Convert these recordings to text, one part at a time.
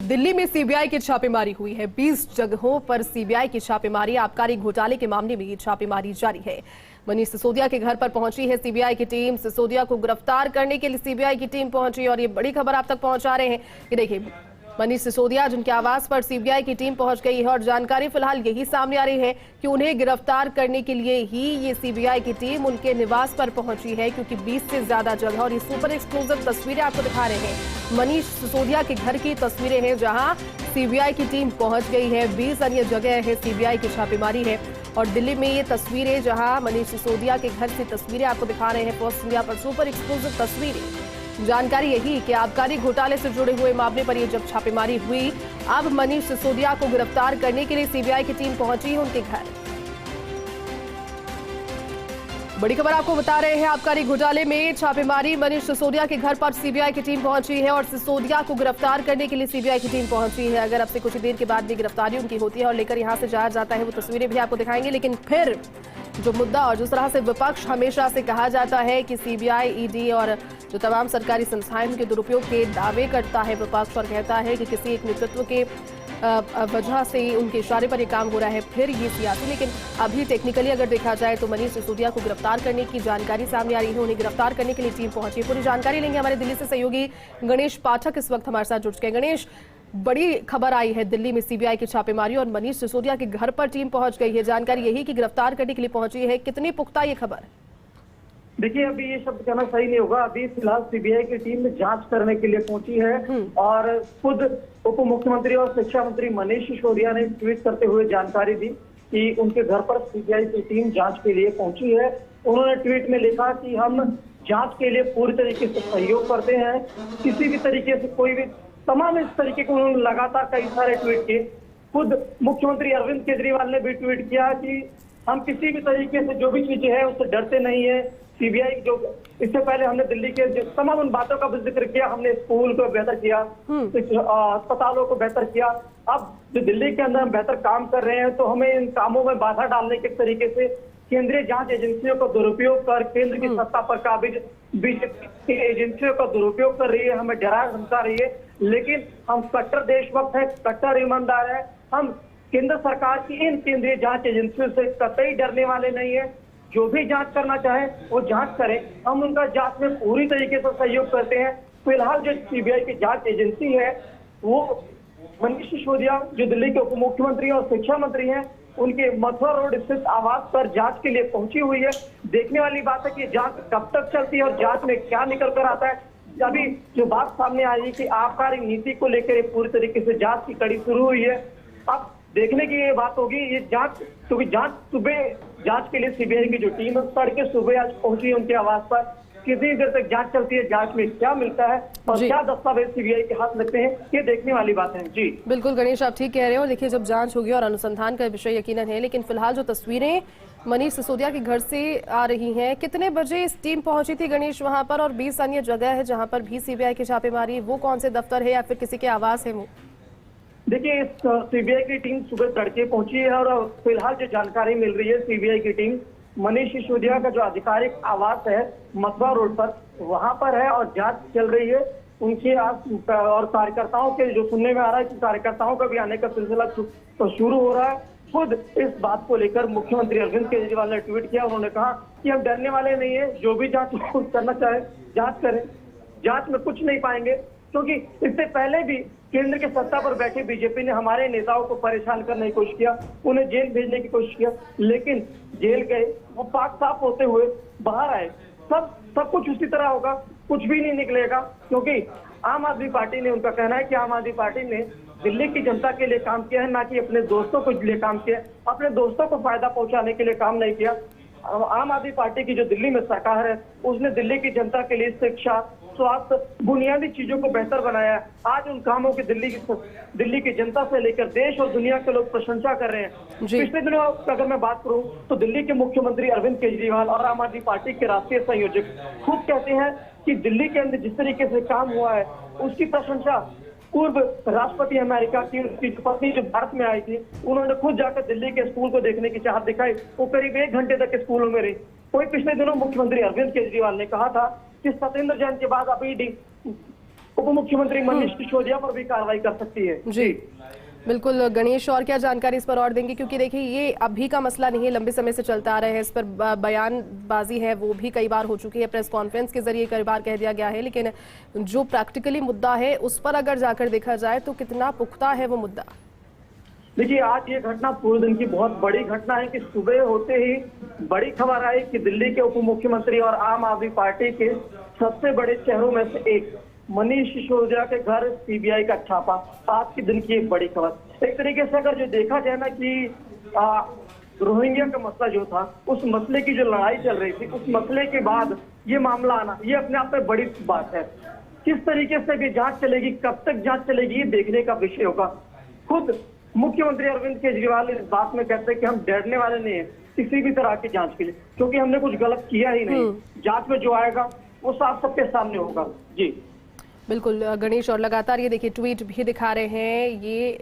दिल्ली में सीबीआई की छापेमारी हुई है। 20 जगहों पर सीबीआई की छापेमारी। आबकारी घोटाले के मामले में ये छापेमारी जारी है। मनीष सिसोदिया के घर पर पहुंची है सीबीआई की टीम। सिसोदिया को गिरफ्तार करने के लिए सीबीआई की टीम पहुंची और ये बड़ी खबर आप तक पहुंचा रहे हैं। ये देखिए, मनीष सिसोदिया जिनके आवास पर सीबीआई की टीम पहुंच गई है और जानकारी फिलहाल यही सामने आ रही है कि उन्हें गिरफ्तार करने के लिए ही ये सीबीआई की टीम उनके निवास पर पहुंची है, क्योंकि 20 से ज्यादा जगह, और ये सुपर एक्सक्लूसिव तस्वीरें आपको दिखा रहे हैं। मनीष सिसोदिया के घर की तस्वीरें हैं जहां सीबीआई की टीम पहुंच गई है। 20 अन्य जगह है सीबीआई की छापेमारी है और दिल्ली में ये तस्वीरें जहां मनीष सिसोदिया के घर से तस्वीरें आपको दिखा रहे हैं फर्स्ट इंडिया पर। सुपर एक्सक्लूसिव तस्वीरें। जानकारी यही कि आबकारी घोटाले से जुड़े हुए मामले पर ये जब छापेमारी हुई, अब मनीष सिसोदिया को गिरफ्तार करने के लिए सीबीआई की टीम पहुंची है उनके घर। बड़ी खबर आपको बता रहे हैं, आबकारी घोटाले में छापेमारी। मनीष सिसोदिया के घर पर सीबीआई की टीम पहुंची है और सिसोदिया को गिरफ्तार करने के लिए सीबीआई की टीम पहुंची है। अगर अब से कुछ देर के बाद भी गिरफ्तारी उनकी होती है और लेकर यहां से जाया जाता है, वो तस्वीरें भी आपको दिखाएंगे। लेकिन फिर जो मुद्दा और जिस तरह से विपक्ष हमेशा से कहा जाता है कि सीबीआई, ईडी और जो तमाम सरकारी संस्थाएं उनके दुरुपयोग के दावे करता है विपक्ष और कहता है कि किसी एक नेतृत्व के वजह से उनके इशारे पर यह काम हो रहा है, फिर ये सियासी। लेकिन अभी टेक्निकली अगर देखा जाए तो मनीष सिसोदिया को गिरफ्तार करने की जानकारी सामने आ रही है। उन्हें गिरफ्तार करने के लिए टीम पहुंची है। पूरी जानकारी लेंगे हमारे दिल्ली से सहयोगी गणेश पाठक इस वक्त हमारे साथ जुड़ चुके हैं। गणेश, बड़ी खबर आई है दिल्ली में सीबीआई की छापेमारी और मनीष सिसोदिया के घर पर टीम पहुंच गई है। जानकारी यही कि गिरफ्तार करने के लिए पहुंची है। कितनी पुख्ता ये खबर? देखिए, अभी ये शब्द कहना सही नहीं होगा। अभी फिलहाल सीबीआई की टीम में जांच करने के लिए पहुंची है और खुद उप मुख्यमंत्री और शिक्षा मंत्री मनीष सिसोदिया ने ट्वीट करते हुए जानकारी दी कि उनके घर पर सीबीआई की टीम जांच के लिए पहुंची है। उन्होंने ट्वीट में लिखा कि हम जांच के लिए पूरी तरीके से सहयोग करते हैं। किसी भी तरीके से कोई भी तमाम इस तरीके को उन्होंने लगातार कई सारे ट्वीट किए। खुद मुख्यमंत्री अरविंद केजरीवाल ने भी ट्वीट किया कि हम किसी भी तरीके से जो भी चीजें हैं उससे डरते नहीं है। सीबीआई जो इससे पहले हमने दिल्ली के जो तमाम उन बातों का भी जिक्र किया, हमने स्कूल को बेहतर किया, अस्पतालों को बेहतर किया। अब जो दिल्ली के अंदर हम बेहतर काम कर रहे हैं तो हमें इन कामों में बाधा डालने के तरीके से केंद्रीय जांच एजेंसियों का दुरुपयोग कर केंद्र की सत्ता पर काबिज बीजेपी की एजेंसियों का दुरुपयोग कर रही है, हमें डरा धमका रही है। लेकिन हम कट्टर देशभक्त है, कट्टर ईमानदार है। हम केंद्र सरकार की इन केंद्रीय जांच एजेंसियों से कतई डरने वाले नहीं है। जो भी जांच करना चाहे वो जांच करें, हम उनका जांच में पूरी तरीके से सहयोग करते हैं। फिलहाल जो सीबीआई की जांच एजेंसी है वो मनीष सिसोदिया जो दिल्ली के उप मुख्यमंत्री और शिक्षा मंत्री हैं उनके मथुरा रोड स्थित आवास पर जांच के लिए पहुंची हुई है। देखने वाली बात है कि जांच कब तक चलती है और जांच में क्या निकल कर आता है। अभी जो बात सामने आई है कि आबकारी नीति को लेकर पूरी तरीके से जांच की कड़ी शुरू हुई है। अब देखने की ये बात होगी ये जांच, क्योंकि जांच सुबह जांच के लिए सीबीआई की जो टीम है तड़के सुबह आज पहुंची है उनके आवास पर। कितनी देर तक जांच चलती है, जांच में क्या मिलता है और क्या दस्तावेज सीबीआई के हाथ लगते हैं, ये देखने वाली बात है। जी बिल्कुल गणेश, आप ठीक कह रहे हो। देखिए, जब जांच होगी और अनुसंधान का विषय यकीनन है, लेकिन फिलहाल जो तस्वीरें मनीष सिसोदिया के घर से आ रही हैं, कितने बजे इस टीम पहुंची थी गणेश वहां पर? और 20 अन्य जगह है जहां पर भी सीबीआई की छापेमारी, वो कौन से दफ्तर है या फिर किसी के आवास है वो? देखिए, इस सीबीआई की टीम सुबह तड़के पहुंची है और फिलहाल जो जानकारी मिल रही है सीबीआई की टीम मनीष सिसोदिया का जो आधिकारिक आवास है मथुरा रोड पर वहां पर है और जांच चल रही है उनके और कार्यकर्ताओं के जो सुनने में आ रहा है कि कार्यकर्ताओं का भी आने का सिलसिला तो शुरू हो रहा है। खुद इस बात को लेकर मुख्यमंत्री अरविंद केजरीवाल ने ट्वीट किया। उन्होंने कहा कि हम डरने वाले नहीं है, जो भी जांच करना चाहे जांच करें, जांच में कुछ नहीं पाएंगे। क्योंकि इससे पहले भी केंद्र के सत्ता पर बैठे बीजेपी ने हमारे नेताओं को परेशान करने की कोशिश किया, उन्हें जेल भेजने की कोशिश किया, लेकिन जेल गए, वो पाक साफ होते हुए बाहर आए। सब कुछ उसी तरह होगा, कुछ भी नहीं निकलेगा। क्योंकि आम आदमी पार्टी ने, उनका कहना है कि आम आदमी पार्टी ने दिल्ली की जनता के लिए काम किया है, ना कि अपने दोस्तों के लिए काम किया है। अपने दोस्तों को फायदा पहुंचाने के लिए काम नहीं किया। आम आदमी पार्टी की जो दिल्ली में सरकार है उसने दिल्ली की जनता के लिए शिक्षा, स्वास्थ्य, बुनियादी चीजों को बेहतर बनाया। आज उन कामों की दिल्ली की जनता से लेकर देश और दुनिया के लोग प्रशंसा कर रहे हैं। पिछले दिनों अगर मैं बात करूं तो दिल्ली के मुख्यमंत्री अरविंद केजरीवाल और आम आदमी पार्टी के राष्ट्रीय संयोजक खुद कहते हैं कि दिल्ली के अंदर जिस तरीके से काम हुआ है उसकी प्रशंसा पूर्व राष्ट्रपति अमेरिका की उसकी पत्नी जो भारत में आई थी उन्होंने खुद जाकर दिल्ली के स्कूल को देखने की चाहत दिखाई। वो करीब 1 घंटे तक स्कूलों में रही। कोई पिछले दिनों मुख्यमंत्री अरविंद केजरीवाल ने कहा था कि सत्येंद्र जैन के बाद अभी उप मुख्यमंत्री मनीष सिसोदिया पर भी कार्रवाई कर सकती है। जी बिल्कुल गणेश, और क्या जानकारी इस पर और देंगे, क्योंकि देखिए ये अभी का मसला नहीं है, लंबे समय से चलता आ रहा है। इस पर बयानबाजी है वो भी कई बार हो चुकी है, प्रेस कॉन्फ्रेंस के जरिए कई बार कह दिया गया है, लेकिन जो प्रैक्टिकली मुद्दा है उस पर अगर जाकर देखा जाए तो कितना पुख्ता है वो मुद्दा? देखिए, आज ये घटना पूरे दिन की बहुत बड़ी घटना है कि सुबह होते ही बड़ी खबर आई कि दिल्ली के उप मुख्यमंत्री और आम आदमी पार्टी के सबसे बड़े चेहरों में से एक मनीष सिसोदिया के घर सीबीआई का छापा। आज के दिन की एक बड़ी खबर। एक तरीके से अगर जो देखा जाए ना कि रोहिंग्या का मसला जो था, उस मसले की जो लड़ाई चल रही थी, उस मसले के बाद ये मामला आना, ये अपने आप में बड़ी बात है। किस तरीके से भी जांच चलेगी, कब तक जांच चलेगी, ये देखने का विषय होगा। खुद मुख्यमंत्री अरविंद केजरीवाल इस बात में कहते हैं कि हम डरने वाले नहीं है किसी भी तरह की जांच के लिए, क्योंकि हमने कुछ गलत किया ही नहीं। जांच में जो आएगा वो साफ सबके सामने होगा। जी बिल्कुल गणेश, और लगातार ये देखिए ट्वीट भी दिखा रहे हैं। ये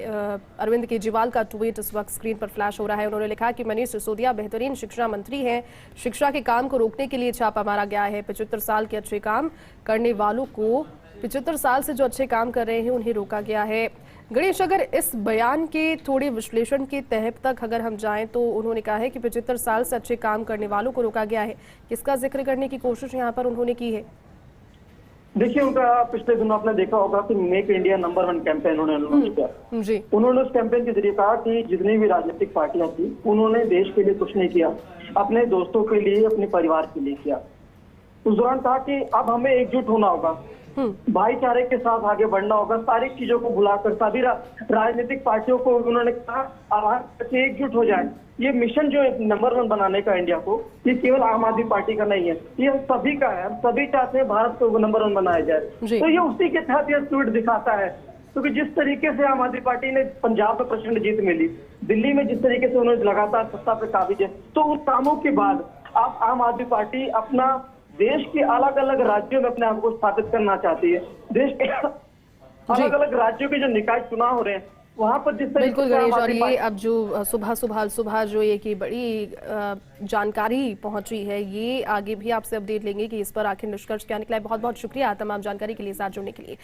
अरविंद केजरीवाल का ट्वीट इस वक्त स्क्रीन पर फ्लैश हो रहा है। उन्होंने लिखा कि मनीष सिसोदिया बेहतरीन शिक्षा मंत्री हैं, शिक्षा के काम को रोकने के लिए छापा मारा गया है। 75 साल के अच्छे काम करने वालों को 75 साल से जो अच्छे काम कर रहे हैं उन्हें रोका गया है। गणेश, अगर इस बयान के थोड़े विश्लेषण के तहत तक अगर हम जाएं तो उन्होंने कहा है कि 75 साल से अच्छे काम करने वालों को रोका गया है। किसका जिक्र करने की कोशिश यहाँ पर उन्होंने की है? देखिए, उनका पिछले दिनों आपने देखा होगा कि मेक इंडिया नंबर 1 कैंपेन उन्होंने लॉन्च किया। जी उन्होंने उस कैंपेन के जरिए कहा कि जितनी भी राजनीतिक पार्टियां थी उन्होंने देश के लिए कुछ नहीं किया, अपने दोस्तों के लिए, अपने परिवार के लिए किया। उस दौरान कहा कि अब हमें एकजुट होना होगा, भाईचारे के साथ आगे बढ़ना होगा, सारी चीजों को भुलाकर सभी राजनीतिक पार्टियों को उन्होंने कहा आह्वान करके एकजुट हो जाए। ये मिशन जो है नंबर 1 बनाने का इंडिया को, ये केवल आम आदमी पार्टी का नहीं है, ये हम सभी का है। हम सभी चाहते हैं भारत को नंबर 1 बनाया जाए। तो ये उसी के तहत ये ट्वीट दिखाता है, क्योंकि जिस तरीके से आम आदमी पार्टी ने पंजाब में प्रचंड जीत मिली, दिल्ली में जिस तरीके से उन्होंने लगातार सत्ता पे काबिज है, तो उन कामों के बाद अब आम आदमी पार्टी अपना देश के अलग अलग राज्यों में अपने आप को स्थापित करना चाहती है। देश के अलग अलग राज्यों के जो निकाय चुनाव हो रहे हैं वहां पर जिस तरीके बिल्कुल गणेश, और ये अब जो सुबह जो एक बड़ी जानकारी पहुंची है, ये आगे भी आपसे अपडेट लेंगे कि इस पर आखिर निष्कर्ष क्या निकला है। बहुत बहुत शुक्रिया तमाम जानकारी के लिए, साथ जुड़ने के लिए।